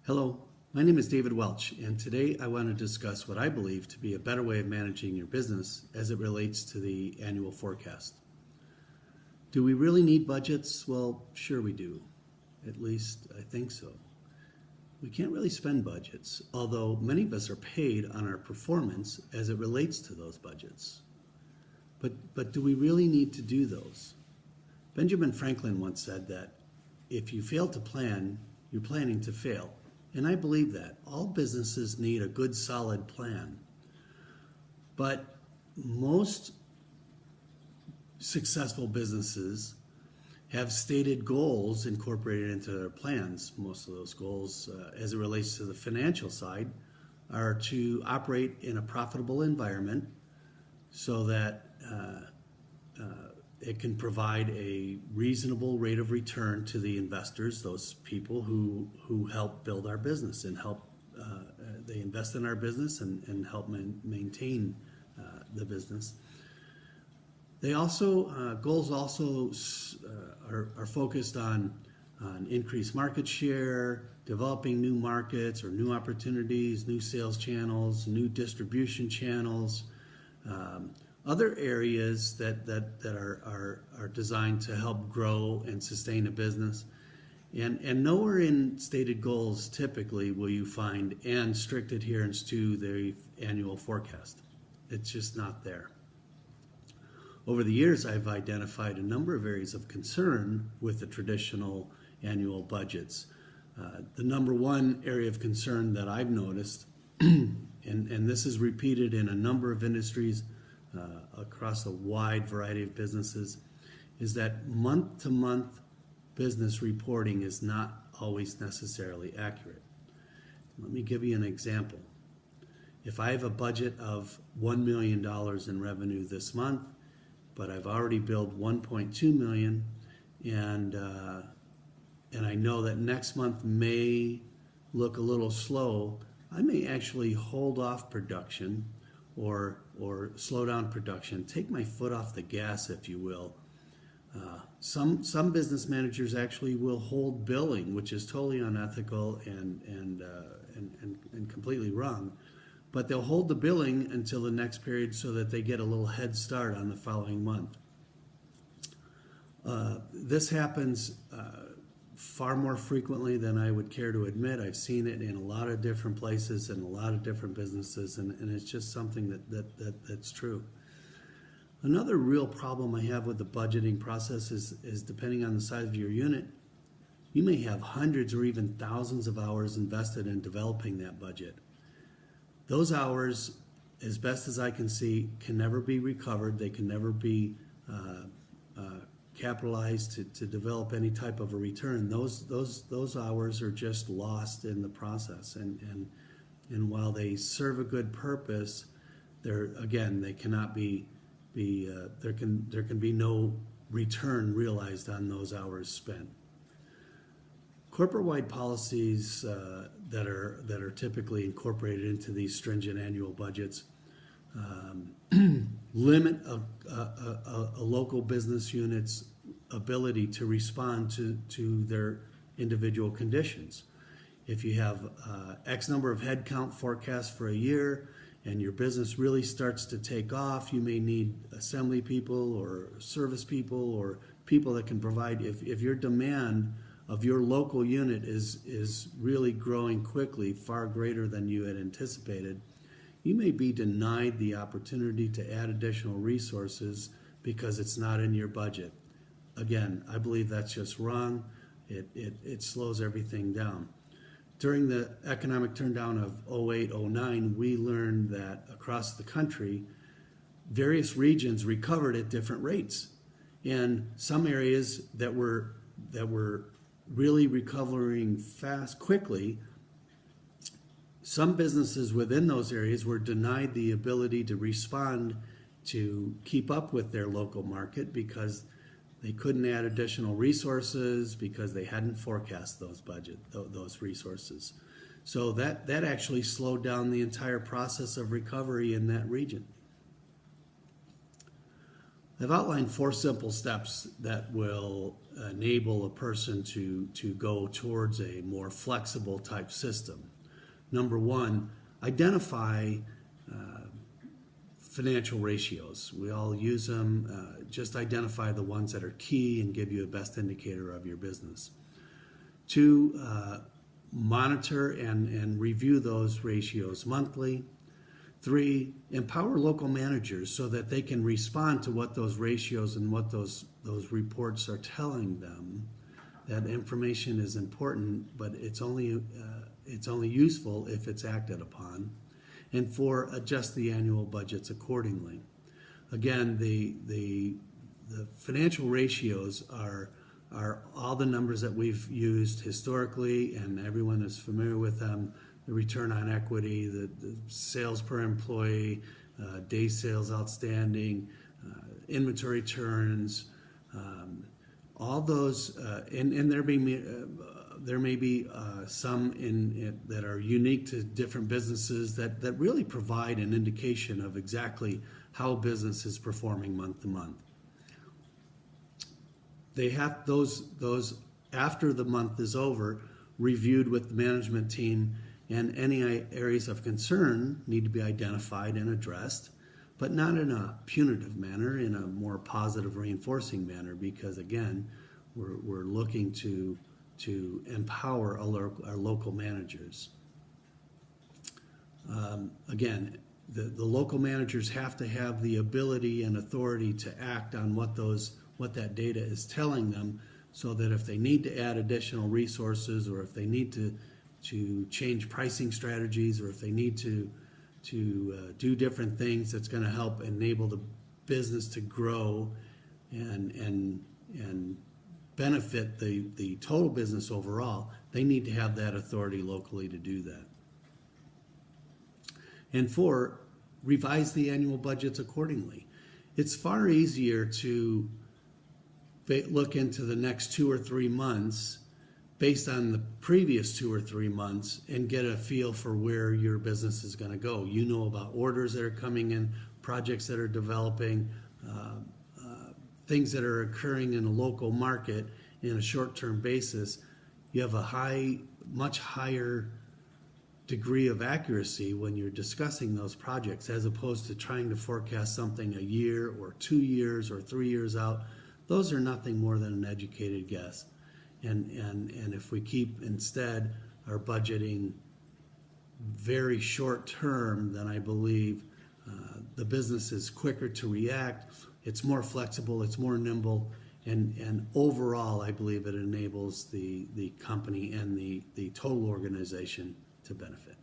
Hello, my name is David Welch, and today I want to discuss what I believe to be a better way of managing your business as it relates to the annual forecast. Do we really need budgets? Well, sure we do. At least I think so. We can't really spend budgets, although many of us are paid on our performance as it relates to those budgets. But do we really need to do those? Benjamin Franklin once said that if you fail to plan, you're planning to fail. And I believe that. All businesses need a good, solid plan. But most successful businesses have stated goals incorporated into their plans. Most of those goals, as it relates to the financial side, are to operate in a profitable environment so that it can provide a reasonable rate of return to the investors, those people who help build our business and help, they invest in our business and help maintain the business. They also, goals also are focused on increased market share, developing new markets or new opportunities, new sales channels, new distribution channels, other areas that are designed to help grow and sustain a business. And nowhere in stated goals typically will you find and strict adherence to the annual forecast. It's just not there. Over the years, I've identified a number of areas of concern with the traditional annual budgets. The number one area of concern that I've noticed, and this is repeated in a number of industries, across a wide variety of businesses, is that month-to-month business reporting is not always necessarily accurate. Let me give you an example. If I have a budget of $1 million in revenue this month, but I've already billed $1.2 million, and I know that next month may look a little slow, I may actually hold off production or slow down production, take my foot off the gas, if you will. Some business managers actually will hold billing, which is totally unethical and completely wrong. But they'll hold the billing until the next period so that they get a little head start on the following month. This happens far more frequently than I would care to admit. I've seen it in a lot of different places and a lot of different businesses, and it's just something that's true. Another real problem I have with the budgeting process is depending on the size of your unit, you may have hundreds or even thousands of hours invested in developing that budget. Those hours, as best as I can see, can never be recovered. They can never be capitalized to develop any type of a return. Those hours are just lost in the process, and while they serve a good purpose, they cannot be there can be no return realized on those hours spent. Corporate-wide policies that are typically incorporated into these stringent annual budgets limit a local business unit's ability to respond to their individual conditions. If you have X number of headcount forecast for a year and your business really starts to take off, you may need assembly people or service people or people that can provide. If your demand of your local unit is really growing quickly, far greater than you had anticipated, you may be denied the opportunity to add additional resources because it's not in your budget. Again, I believe that's just wrong. It slows everything down. During the economic turndown of 08, 09, we learned that across the country, various regions recovered at different rates. And some areas that were really recovering quickly, some businesses within those areas were denied the ability to respond to keep up with their local market because they couldn't add additional resources because they hadn't forecast those resources. So that actually slowed down the entire process of recovery in that region. I've outlined 4 simple steps that will enable a person to go towards a more flexible type system. Number 1, identify financial ratios. We all use them. Just identify the ones that are key and give you a best indicator of your business. 2, monitor and review those ratios monthly. 3, empower local managers so that they can respond to what those ratios and what those reports are telling them. That information is important, but it's only useful if it's acted upon. And 4, adjust the annual budgets accordingly. Again, the financial ratios are all the numbers that we've used historically, and everyone is familiar with them. The return on equity, the sales per employee, day sales outstanding, inventory turns, all those, and there may be some that are unique to different businesses that really provide an indication of exactly how a business is performing month to month. They have those after the month is over, reviewed with the management team, and any areas of concern need to be identified and addressed, but not in a punitive manner, in a more positive, reinforcing manner, because again, we're looking to empower our local managers. Again, the local managers have to have the ability and authority to act on what that data is telling them, so that if they need to add additional resources, or if they need to change pricing strategies, or if they need to do different things that's going to help enable the business to grow and benefit the total business overall, they need to have that authority locally to do that. And 4, revise the annual budgets accordingly. It's far easier to look into the next 2 or 3 months based on the previous 2 or 3 months and get a feel for where your business is going to go. You know about orders that are coming in, projects that are developing, things that are occurring in a local market in a short-term basis. You have a much higher degree of accuracy when you're discussing those projects, as opposed to trying to forecast something a year or 2 years or 3 years out. Those are nothing more than an educated guess. And if we keep instead our budgeting very short term, then I believe the business is quicker to react, it's more flexible, it's more nimble, and overall I believe it enables the company and the total organization to benefit.